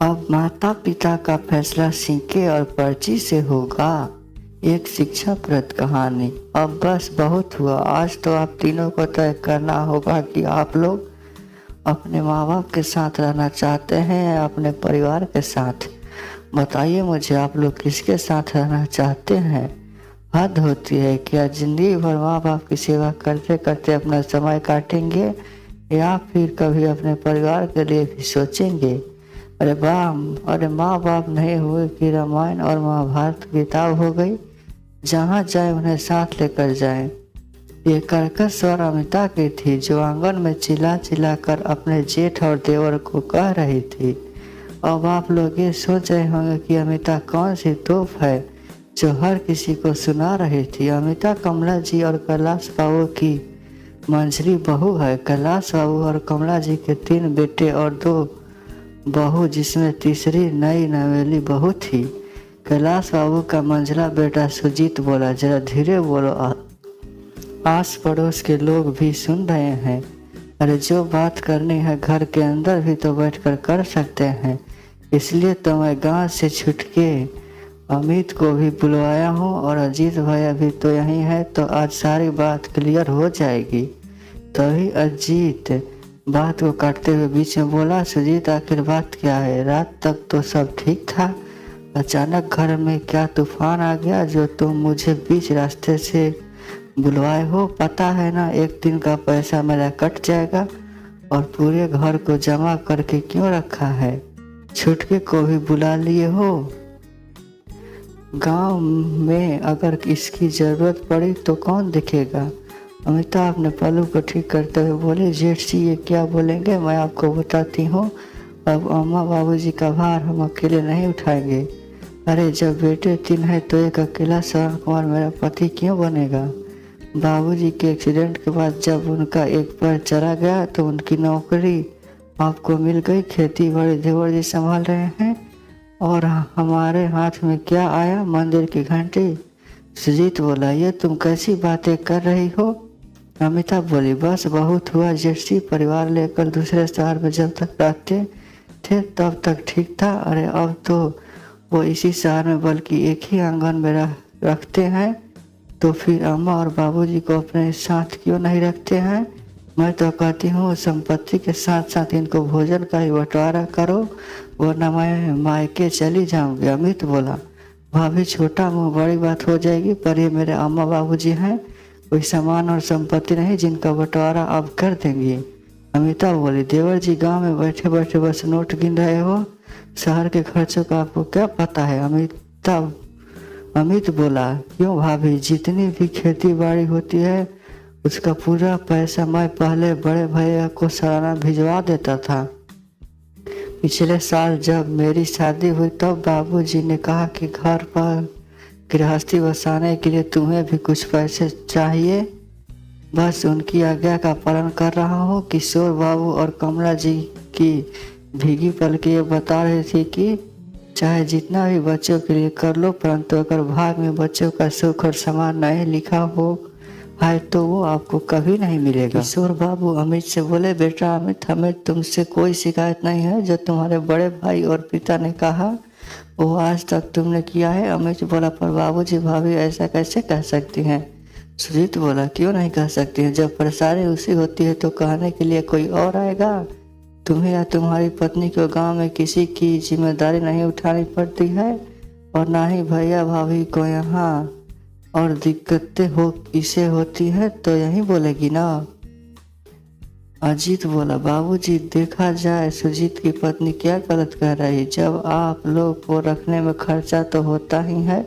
अब माता पिता का फैसला सिक्के और पर्ची से होगा। एक शिक्षाप्रद कहानी। अब बस बहुत हुआ, आज तो आप तीनों को तय करना होगा कि आप लोग अपने माँ बाप के साथ रहना चाहते हैं या अपने परिवार के साथ। बताइए मुझे, आप लोग किसके साथ रहना चाहते हैं? हद होती है। क्या जिंदगी भर माँ बाप की सेवा करते करते अपना समय काटेंगे या फिर कभी अपने परिवार के लिए भी सोचेंगे? अरे माँ बाप नहीं हुए कि रामायण और महाभारत की किताब हो गई। जहाँ जाए उन्हें साथ लेकर जाएं। ये कर्कश स्वर अमिता की थी, जो आंगन में चिल्ला चिल्ला कर अपने जेठ और देवर को कह रही थी। अब आप लोग ये सोच रहे होंगे कि अमिता कौन सी तोप है जो हर किसी को सुना रही थी। अमिता कमला जी और कैलाश बाबू की मंझली बहू है। कैलाश बाबू और कमला जी के 3 बेटे और 2 बहू, जिसमें तीसरी नई नवेली बहू थी। कैलाश बाबू का मंझला बेटा सुजीत बोला, जरा धीरे बोलो, आस पड़ोस के लोग भी सुन रहे हैं। अरे जो बात करनी है घर के अंदर भी तो बैठकर कर सकते हैं। इसलिए तो मैं गांव से छुटके अमित को भी बुलवाया हूँ और अजीत भैया भी तो यहीं है, तो आज सारी बात क्लियर हो जाएगी। तभी अजीत बात को काटते हुए बीच में बोला, सुजीत आखिर बात क्या है? रात तक तो सब ठीक था, अचानक घर में क्या तूफान आ गया जो तुम मुझे बीच रास्ते से बुलवाए हो? पता है ना, एक दिन का पैसा मेरा कट जाएगा और पूरे घर को जमा करके क्यों रखा है? छुटके को भी बुला लिए हो। गांव में अगर इसकी जरूरत पड़ी तो कौन दिखेगा? अमिताभ ने पल्लू को ठीक करते हुए बोले, जेठ जी ये क्या बोलेंगे, मैं आपको बताती हूँ। अब अम्मा बाबूजी का भार हम अकेले नहीं उठाएंगे। अरे जब बेटे 3 हैं तो एक अकेला श्रवण कुमार मेरा पति क्यों बनेगा? बाबूजी के एक्सीडेंट के बाद जब उनका एक पैर चला गया तो उनकी नौकरी आपको मिल गई। खेती बड़े देवर जी संभाल रहे हैं और हमारे हाथ में क्या आया? मंदिर की घंटी। सुजीत बोला, ये तुम कैसी बातें कर रही हो? अमिताभ बोली, बस बहुत हुआ जेठ जी, परिवार लेकर दूसरे शहर में जब तक रहते थे तब तक ठीक था। अरे अब तो वो इसी शहर में बल्कि एक ही आंगन में रखते हैं, तो फिर अम्मा और बाबूजी को अपने साथ क्यों नहीं रखते हैं? मैं तो कहती हूँ संपत्ति के साथ साथ इनको भोजन का ही बंटवारा करो, वरना मैं मायके चली जाऊंगी। अमित बोला, भाभी छोटा मुँह, बड़ी बात हो जाएगी, पर ये मेरे अम्मा बाबूजी हैं, कोई सामान और संपत्ति नहीं जिनका बंटवारा अब कर देंगी। अमिता बोली, देवर जी गांव में बैठे बैठे बस नोट गिन रहे हो, शहर के खर्चों का आपको क्या पता है? अमित बोला, क्यों भाभी, जितनी भी खेती बाड़ी होती है उसका पूरा पैसा मैं पहले बड़े भैया को सालाना भिजवा देता था। पिछले साल जब मेरी शादी हुई तब बाबूजी ने कहा कि घर पर गृहस्थी बसाने के लिए तुम्हें भी कुछ पैसे चाहिए। बस उनकी आज्ञा का पालन कर रहा हूँ। किशोर बाबू और कमला जी की भीगी पलकें ये बता रही थी कि चाहे जितना भी बच्चों के लिए कर लो, परंतु अगर भाग में बच्चों का सुख और सम्मान नहीं लिखा हो है तो वो आपको कभी नहीं मिलेगा। किशोर बाबू अमित से बोले, बेटा अमित, हमें तुमसे कोई शिकायत नहीं है। जो तुम्हारे बड़े भाई और पिता ने कहा वो आज तक तुमने किया है। अमित बोला, पर बाबूजी भाभी ऐसा कैसे कह सकती हैं? सुजीत बोला, क्यों नहीं कह सकती हैं? जब परेशानी उसी होती है तो कहने के लिए कोई और आएगा? तुम्हें या तुम्हारी पत्नी को गांव में किसी की जिम्मेदारी नहीं उठानी पड़ती है और ना ही भैया भाभी को यहाँ, और दिक्कतें हो इसे होती है तो यही बोलेगी ना। अजीत बोला, बाबूजी देखा जाए सुजीत की पत्नी क्या गलत कह रही? जब आप लोग को रखने में खर्चा तो होता ही है,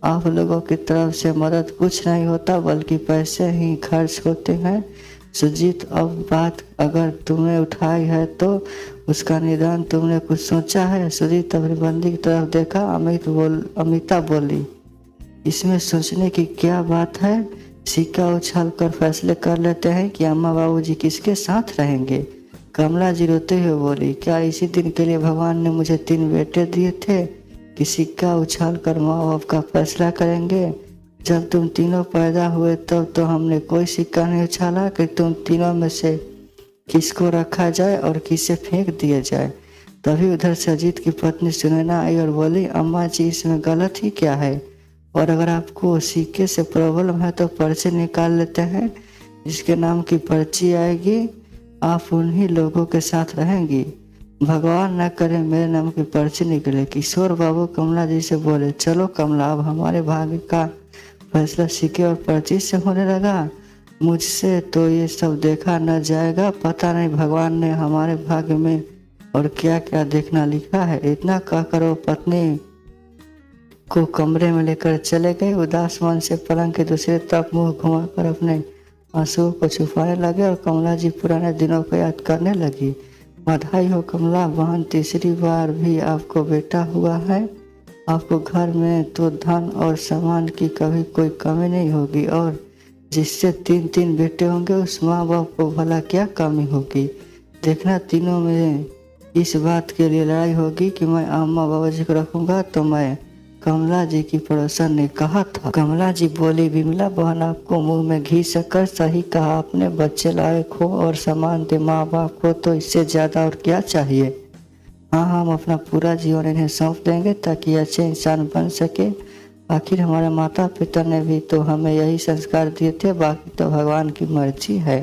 आप लोगों की तरफ से मदद कुछ नहीं होता बल्कि पैसे ही खर्च होते हैं। सुजीत, अब बात अगर तुमने उठाई है तो उसका निदान तुमने कुछ सोचा है? सुजीत अपनी बंदी की तरफ देखा। अमिता बोली, इसमें सोचने की क्या बात है? सिक्का उछाल कर फैसले कर लेते हैं कि अम्मा बाबूजी किसके साथ रहेंगे। कमला जी रोते हुए बोली, क्या इसी दिन के लिए भगवान ने मुझे 3 बेटे दिए थे कि सिक्का उछाल कर माँ बाप का फैसला करेंगे? जब तुम तीनों पैदा हुए तब तो हमने कोई सिक्का नहीं उछाला कि तुम तीनों में से किसको रखा जाए और किसे फेंक दिया जाए। तभी उधर से अजीत की पत्नी सुनैना आई और बोली, अम्मा जी इसमें गलत ही क्या है, और अगर आपको सिक्के से प्रॉब्लम है तो पर्ची निकाल लेते हैं, जिसके नाम की पर्ची आएगी आप उन्हीं लोगों के साथ रहेंगी। भगवान न करे मेरे नाम की पर्ची निकले। किशोर बाबू कमला जी से बोले, चलो कमला, अब हमारे भाग्य का फैसला सिक्के और पर्ची से होने लगा। मुझसे तो ये सब देखा न जाएगा, पता नहीं भगवान ने हमारे भाग्य में और क्या क्या देखना लिखा है। इतना कहकर वो पत्नी को कमरे में लेकर चले गए। उदास मन से पलंग के दूसरी तरफ मुंह घुमाकर अपने आंसुओं को छुपाने लगे और कमला जी पुराने दिनों को याद करने लगी। बधाई हो कमला बहन, तीसरी बार भी आपको बेटा हुआ है। आपको घर में तो धन और सामान की कभी कोई कमी नहीं होगी, और जिससे 3-3 बेटे होंगे उस माँ बाप को भला क्या कमी होगी। देखना तीनों में इस बात के लिए लड़ाई होगी कि मैं अम्मा बाबा जी को रखूँगा तो मैं, कमला जी की पड़ोसन ने कहा था। कमला जी बोली, विमला बहन आपको मुंह में घी शक्कर, सही कहा आपने। बच्चे लायक हो और सामान दे माँ बाप को, तो इससे ज़्यादा और क्या चाहिए। हाँ, हम अपना पूरा जीवन इन्हें सौंप देंगे ताकि अच्छे इंसान बन सके। आखिर हमारे माता पिता ने भी तो हमें यही संस्कार दिए थे, बाकी तो भगवान की मर्जी है।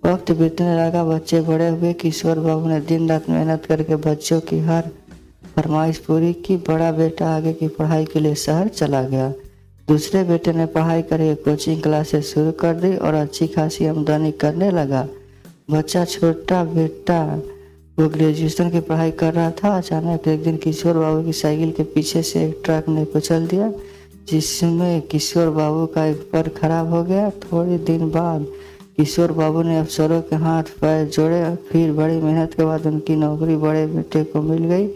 वक्त बीतने लगा, बच्चे बड़े हुए। किशोर बाबू ने दिन रात मेहनत करके बच्चों की हर फरमाइश पूरी की। बड़ा बेटा आगे की पढ़ाई के लिए शहर चला गया। दूसरे बेटे ने पढ़ाई करके कोचिंग क्लासेस शुरू कर दी और अच्छी खासी आमदनी करने लगा। छोटा बेटा वो ग्रेजुएशन की पढ़ाई कर रहा था। अचानक एक दिन किशोर बाबू की साइकिल के पीछे से एक ट्रक ने कुचल दिया, जिसमें किशोर बाबू का एक पैर खराब हो गया। थोड़े दिन बाद किशोर बाबू ने अफसरों के हाथ पैर जोड़े, फिर बड़ी मेहनत के बाद उनकी नौकरी बड़े बेटे को मिल गई।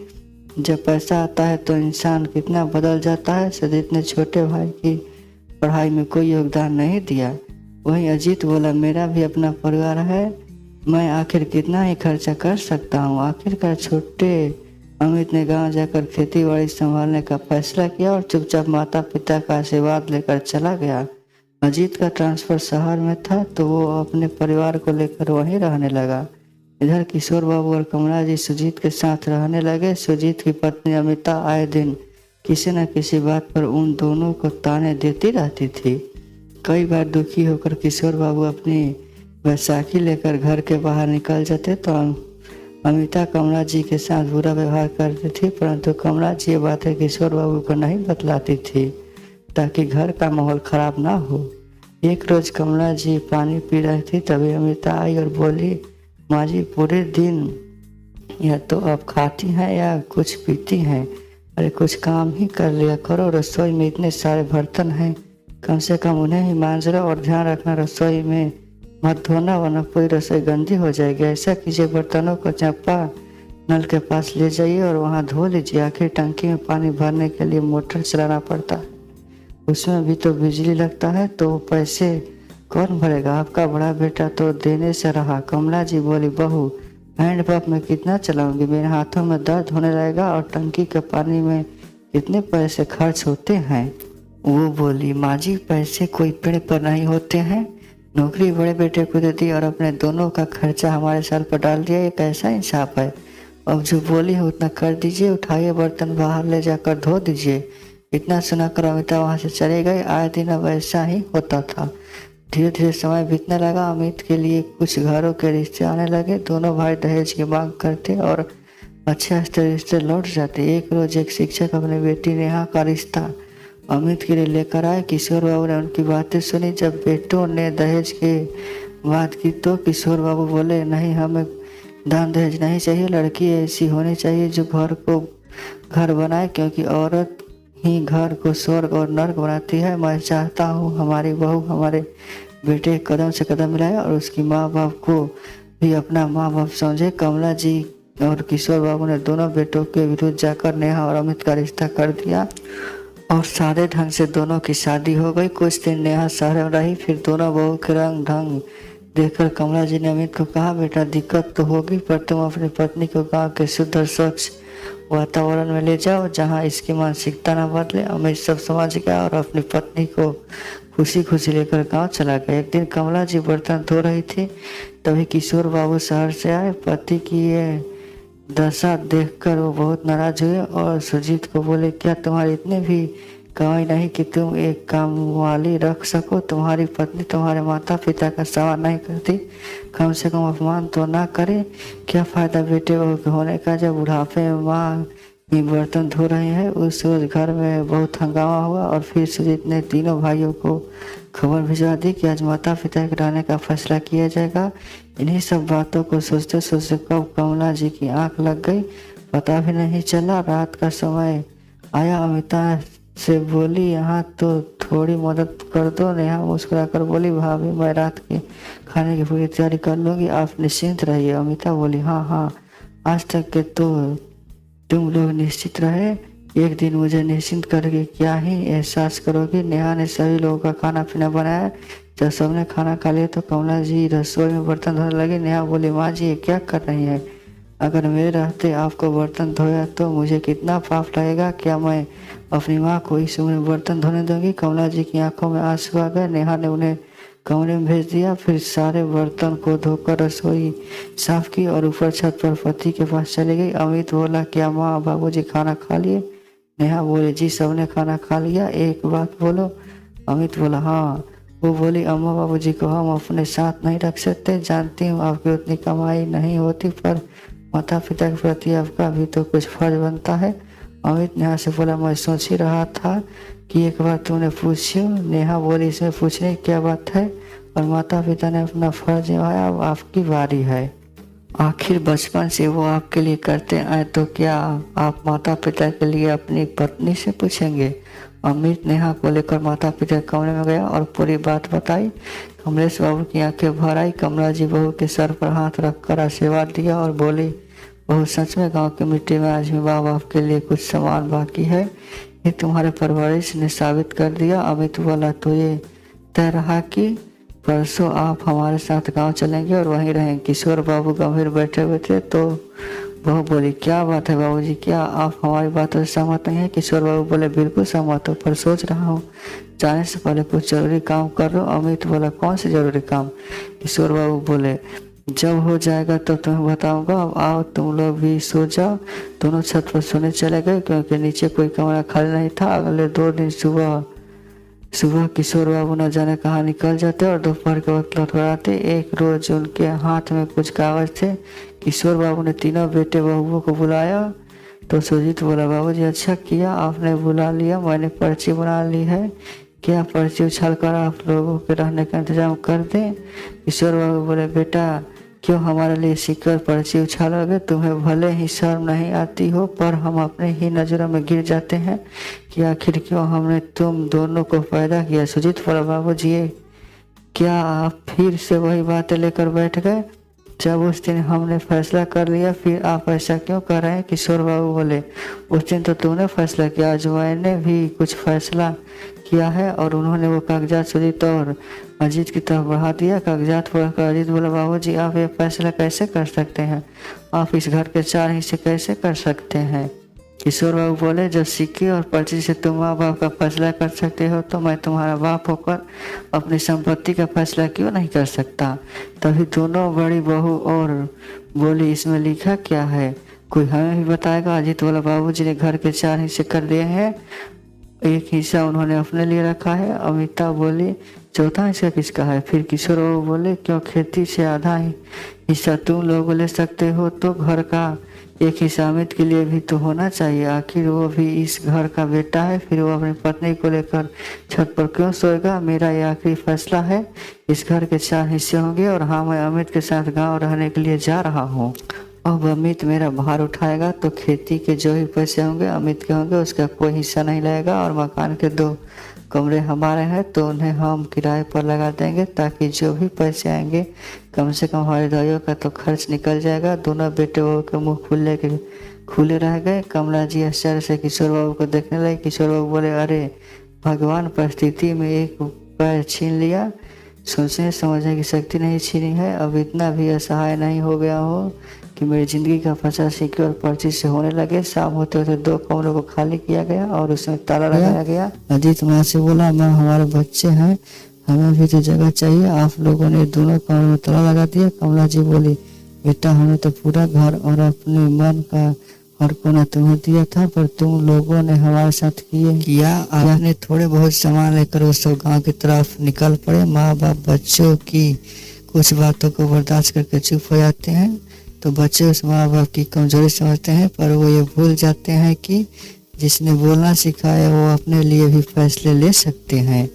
जब पैसा आता है तो इंसान कितना बदल जाता है। सजीत ने छोटे भाई की पढ़ाई में कोई योगदान नहीं दिया। वहीं अजीत बोला, मेरा भी अपना परिवार है, मैं आखिर कितना ही खर्चा कर सकता हूँ। आखिरकार छोटे अमित ने गांव जाकर खेती बाड़ी संभालने का फैसला किया और चुपचाप माता पिता का आशीर्वाद लेकर चला गया। अजीत का ट्रांसफर शहर में था तो वो अपने परिवार को लेकर वहीं रहने लगा। इधर किशोर बाबू और कमला जी सुजीत के साथ रहने लगे। सुजीत की पत्नी अमिता आए दिन किसी न किसी बात पर उन दोनों को ताने देती रहती थी। कई बार दुखी होकर किशोर बाबू अपनी बैसाखी लेकर घर के बाहर निकल जाते तो अमिता कमला जी के साथ बुरा व्यवहार करती थी, परंतु कमला जी ये बातें किशोर बाबू को नहीं बतलाती थी ताकि घर का माहौल खराब ना हो। एक रोज कमला जी पानी पी रही थी, तभी अमिता आई और बोली, माँ जी पूरे दिन या तो आप खाती हैं या कुछ पीती हैं, अरे कुछ काम ही कर लिया करो। रसोई में इतने सारे बर्तन हैं, कम से कम उन्हें ही मांज लो और ध्यान रखना रसोई में मत धोना, वरना पूरी रसोई गंदी हो जाएगी। ऐसा कीजिए, बर्तनों को चप्पा नल के पास ले जाइए और वहाँ धो लीजिए। आखिर टंकी में पानी भरने के लिए मोटर चलाना पड़ता है, उसमें भी तो बिजली लगता है, तो पैसे कौन भरेगा। आपका बड़ा बेटा तो देने से रहा। कमला जी बोली, बहू हैंड पंप में कितना चलाऊंगी, मेरे हाथों में दर्द होने लगेगा, और टंकी के पानी में कितने पैसे खर्च होते हैं। वो बोली, माँ जी पैसे कोई पेड़ पर नहीं होते हैं, नौकरी बड़े बेटे को दे दी और अपने दोनों का खर्चा हमारे सर पर डाल दिया, ये कैसा इंसाफ है। अब जो बोली है उतना कर दीजिए, उठाइए बर्तन बाहर ले जाकर धो दीजिए। इतना सुनाकर अमिता वहाँ से चले गए। आए दिन अब ऐसा ही होता था। धीरे धीरे समय बीतने लगा। अमित के लिए कुछ घरों के रिश्ते आने लगे। दोनों भाई दहेज की मांग करते और अच्छे रिश्ते लौट जाते। एक रोज एक शिक्षक अपनी बेटी नेहा का रिश्ता अमित के लिए लेकर आए। किशोर बाबू ने उनकी बातें सुनी। जब बेटों ने दहेज की बात की तो किशोर बाबू बोले, नहीं, हमें दान दहेज नहीं चाहिए, लड़की ऐसी होनी चाहिए जो घर को घर बनाए, क्योंकि औरत ही घर को स्वर्ग और नर्क बनाती है। मैं चाहता हूँ हमारी बहू हमारे बेटे कदम से कदम मिलाए और उसकी माँ बाप को भी अपना माँ बाप समझे। कमला जी और किशोर बाबू ने दोनों बेटों के विरुद्ध जाकर नेहा और अमित का रिश्ता कर दिया और सादे ढंग से दोनों की शादी हो गई। कुछ दिन नेहा शहर में रही, फिर दोनों बहू के रंग ढंग देखकर कमला जी ने अमित को कहा, बेटा दिक्कत तो होगी, पर तुम अपनी पत्नी को गाँव के शुद्ध और स्वच्छ वातावरण में ले जाओ जहाँ इसकी मानसिकता न बदले। अमित सब समझ गया और अपनी पत्नी को खुशी खुशी लेकर गांव चला गया। एक दिन कमला जी बर्तन धो रही थी, तभी किशोर बाबू शहर से आए। पति की ये दशा देखकर वो बहुत नाराज हुए और सुजीत को बोले, क्या तुम्हारी इतनी भी कमाई नहीं कि तुम एक काम वाली रख सको? तुम्हारी पत्नी तुम्हारे माता पिता का सेवा नहीं करती, कम से कम अपमान तो ना करे? क्या फायदा बेटे बहू के होने का जब बुढ़ापे में माँ ही बर्तन धो रही है? उस रोज घर में बहुत हंगामा हुआ और फिर सुजीत ने तीनों भाइयों को खबर भिजवा दी कि आज माता पिता के रहने का फैसला किया जाएगा। इन्हीं सब बातों को सोचते सोचते कब कमला जी की आंख लग गई पता भी नहीं चला। रात का समय आया, अमिता से बोली, यहाँ तो थोड़ी मदद कर दो। नेहा मुस्कुराकर बोली, भाभी मैं रात के खाने की पूरी तैयारी कर लूँगी, आप निश्चिंत रहिए। अमिता बोली, हाँ हाँ, आज तक के तो तुम लोग निश्चित रहे, एक दिन मुझे निश्चिंत करके क्या ही एहसास करोगी। नेहा ने सभी लोगों का खाना पीना बनाया। जब सबने खाना खा लिया तो कमला जी रसोई में बर्तन धोने लगी। नेहा बोली, माँ जी ये क्या कर रही है? अगर मेरे रहते आपको बर्तन धोया तो मुझे कितना पाप लगेगा। क्या मैं अपनी माँ को इस उम्र में बर्तन धोने दूंगी? कमला जी की आंखों में आंसू आ गए। नेहा ने उन्हें कमरे में भेज दिया, फिर सारे बर्तन को धोकर रसोई साफ की और ऊपर छत पर पति के पास चली गई। अमित बोला, क्या माँ बाबूजी खाना खा लिए? नेहा बोली, जी सबने खाना खा लिया, एक बात बोलो। अमित बोला, हाँ। वो बोली, अम्मा बाबूजी को हम अपने साथ नहीं रख सकते, जानती हूँ आपकी उतनी कमाई नहीं होती, पर माता पिता के प्रति आपका भी तो कुछ फर्ज बनता है। अमित नेहा से बोला, मैं सोच ही रहा था कि एक बार तुमने पूछी। नेहा बोली, इसमें पूछने की क्या बात है? और माता पिता ने अपना फर्ज निभाया, अब आपकी बारी है। आखिर बचपन से वो आपके लिए करते आए तो क्या आप माता पिता के लिए अपनी पत्नी से पूछेंगे? अमित नेहा को लेकर माता पिता के कमरे में गया और पूरी बात बताई। कमलेश बाबू की आंखें भर आई। कमला जी बहू के सर पर हाथ रखकर आशीर्वाद दिया और बोली, बहू सच में गांव की मिट्टी में आज भी माँ बाप के लिए कुछ सामान बाकी है, ये तुम्हारे परवरिश ने साबित कर दिया। अमित बोला, तो ये तय रहा कि परसों आप हमारे साथ गांव चलेंगे और वहीं रहेंगे। किशोर बाबू गंभीर बैठे हुए थे तो बहू बोली, क्या बात है बाबूजी, क्या आप हमारी बातों से सहमत नहीं है? किशोर बाबू बोले, बिल्कुल सहमत हो, पर सोच रहा हूँ जाने से पहले कुछ जरूरी काम कर लो। अमित बोला, कौन से जरूरी काम? किशोर बाबू बोले, जब हो जाएगा तो तुम्हें बताऊंगा, अब आओ तुम लोग भी सो जाओ। दोनों छत पर सोने चले गए क्योंकि नीचे कोई कमरा खाली नहीं था। अगले 2 दिन सुबह किशोर बाबू न जाने कहाँ निकल जाते और दोपहर के वक्त लौट कर आते। एक रोज उनके हाथ में कुछ कागज थे। किशोर बाबू ने तीनों बेटे बहुओं को बुलाया तो सुजीत बोला, बाबूजी अच्छा किया आपने बुला लिया, मैंने पर्ची बना ली है, क्या पर्ची उछाल कर आप लोगों के रहने का इंतजाम कर दें? किशोर बाबू बोले, बेटा क्यों हमारे लिए सीकर पर्ची उछालोगे? तुम्हें भले ही शर्म नहीं आती हो, पर हम अपने ही नज़रों में गिर जाते हैं कि आखिर क्यों हमने तुम दोनों को पैदा किया। सुजीत बोला, बाबूजी क्या आप फिर से वही बातें लेकर बैठ गए? जब उस दिन हमने फैसला कर लिया फिर आप ऐसा क्यों कर रहे हैं? किशोर बाबू बोले, उस दिन तो तुमने फैसला किया, आज मैंने भी कुछ फैसला किया है। और उन्होंने वो कागजात सुजीत और अजीत की तरफ बढ़ा दिया। कागजात पढ़कर अजीत बोला, बाबूजी आप ये फैसला कैसे कर सकते हैं? आप इस घर के 4 हिस्से कैसे कर सकते हैं? किशोर बाबू बोले, जब सिक्के और पर्ची से तुम माँ बाप का फैसला कर सकते हो तो मैं तुम्हारा बाप होकर अपनी संपत्ति का फैसला क्यों नहीं कर सकता? तभी दोनों बड़ी बहू और बोली, इसमें लिखा क्या है, कोई हमें भी बताएगा? अजीत बोला, बाबूजी ने घर के 4 हिस्से कर दिए हैं, एक हिस्सा उन्होंने अपने लिए रखा है। अमिता बोली, चौथा हिस्सा किसका है? फिर किशोर बाबू बोले, क्यों खेती से आधा हिस्सा तुम लोग ले सकते हो तो घर का एक हिस्सा अमित के लिए भी तो होना चाहिए, आखिर वो भी इस घर का बेटा है। फिर वो अपनी पत्नी को लेकर छत पर क्यों सोएगा? मेरा ये आखिरी फैसला है, इस घर के 4 हिस्से होंगे और हाँ मैं अमित के साथ गाँव रहने के लिए जा रहा हूँ। अब अमित मेरा भार उठाएगा तो खेती के जो भी पैसे होंगे अमित के होंगे, उसका कोई हिस्सा नहीं लगेगा। और मकान के 2 कमरे हमारे हैं तो उन्हें हम किराए पर लगा देंगे ताकि जो भी पैसे आएंगे कम से कम हमारे दाइयों का तो खर्च निकल जाएगा। दोनों बेटे बहू के मुँह खुले रह गए। कमला जी आश्चर्य से किशोर बाबू को देखने लगे। किशोर बाबू बोले, अरे भगवान परिस्थिति में एक पैर छीन लिया, सोचने समझने की शक्ति नहीं छीनी है। अब इतना भी असहाय नहीं हो गया हो कि मेरी ज़िंदगी का फंसा सिक्के और पर्ची से होने लगे। शाम होते होते 2 कमरों को खाली किया गया और उसमें ताला लगाया गया। अजीत माँ से बोला, माँ हमारे बच्चे हैं, हमें भी तो जगह चाहिए, आप लोगों ने दोनों कमरों में ताला लगा दिया। कमला जी बोली, बेटा हमें तो पूरा घर और अपने मन का हर कोना तुम्हें दिया था, पर तुम लोगों ने हमारे साथ किया। आपने थोड़े बहुत सामान लेकर वो सब गाँव की तरफ निकल पड़े। माँ बाप बच्चों की कुछ बातों को बर्दाश्त करके चुप हो जाते हैं, तो बच्चे उस माँ बाप की कमजोरी समझते हैं, पर वो ये भूल जाते हैं कि जिसने बोलना सिखाया वो अपने लिए भी फैसले ले सकते हैं।